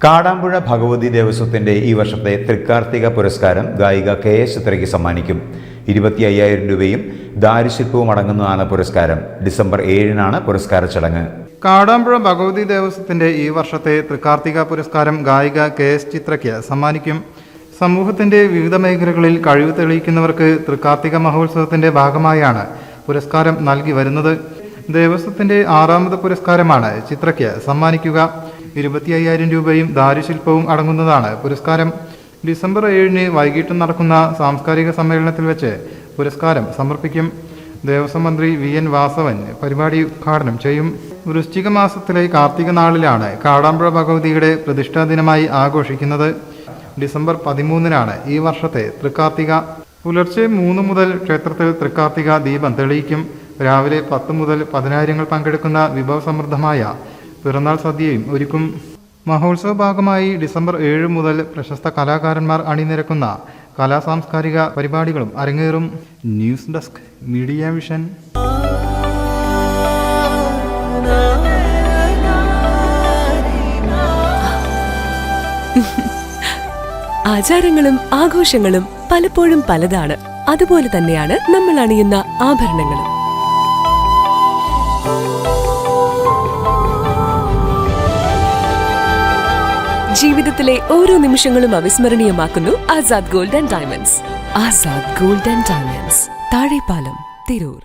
കാടാമ്പുഴ ഭഗവതി ദേവസ്വത്തിന്റെ ഈ വർഷത്തെ തൃക്കാർത്തിക പുരസ്കാരം ഗായിക KS ചിത്രയ്ക്ക് സമ്മാനിക്കും. 25,000 രൂപയും ദാരുശില്പവും അടങ്ങുന്നതാണ് പുരസ്കാരം. ഡിസംബർ 7-നാണ് പുരസ്കാര ചടങ്ങ്. കാടാമ്പുഴ ഭഗവതി ദേവസ്വത്തിന്റെ ഈ വർഷത്തെ തൃക്കാർത്തിക പുരസ്കാരം ഗായിക KS ചിത്രയ്ക്ക് സമ്മാനിക്കും. സമൂഹത്തിന്റെ വിവിധ മേഖലകളിൽ കഴിവ് തെളിയിക്കുന്നവർക്ക് തൃക്കാർത്തിക മഹോത്സവത്തിന്റെ ഭാഗമായാണ് പുരസ്കാരം നൽകി വരുന്നത്. ദേവസ്വത്തിന്റെ 6ാമത് പുരസ്കാരമാണ് ചിത്രയ്ക്ക് സമ്മാനിക്കുക. 25,000 രൂപയും ദാരുശില്പവും അടങ്ങുന്നതാണ് പുരസ്കാരം. ഡിസംബർ 7-ന് വൈകിട്ട് നടക്കുന്ന സാംസ്കാരിക സമ്മേളനത്തിൽ വെച്ച് പുരസ്കാരം സമർപ്പിക്കും. ദേവസ്വം മന്ത്രി VN വാസവൻ പരിപാടി ഉദ്ഘാടനം ചെയ്യും. വൃശ്ചിക മാസത്തിലെ കാർത്തിക നാളിലാണ് കാടാമ്പുഴ ഭഗവതിയുടെ പ്രതിഷ്ഠാ ദിനമായി ആഘോഷിക്കുന്നത്. ഡിസംബർ 13-നാണ് ഈ വർഷത്തെ തൃക്കാർത്തിക. പുലർച്ചെ 3 മുതൽ ക്ഷേത്രത്തിൽ തൃക്കാർത്തിക ദീപം തെളിയിക്കും. രാവിലെ 10 മുതൽ പതിനായിരങ്ങൾ പങ്കെടുക്കുന്ന വിഭവസമൃദ്ധമായ പിറന്നാൾ സദ്യയും ഒരുക്കും. മഹോത്സവ ഭാഗമായി ഡിസംബർ 7 മുതൽ പ്രശസ്ത കലാകാരന്മാർ അണിനിരക്കുന്ന കലാസാംസ്കാരിക പരിപാടികളും അരങ്ങേറും. News desk media vision. ആചാരങ്ങളും ആഘോഷങ്ങളും പലപ്പോഴും പലതാണ്. അതുപോലെ തന്നെയാണ് നമ്മൾ അണിയുന്ന ആഭരണങ്ങളും. ജീവിതത്തിലെ ഓരോ നിമിഷങ്ങളും അവിസ്മരണീയമാക്കുന്നു Azad gold and diamonds. Azad gold and diamonds, Thazhepalam, Tirur.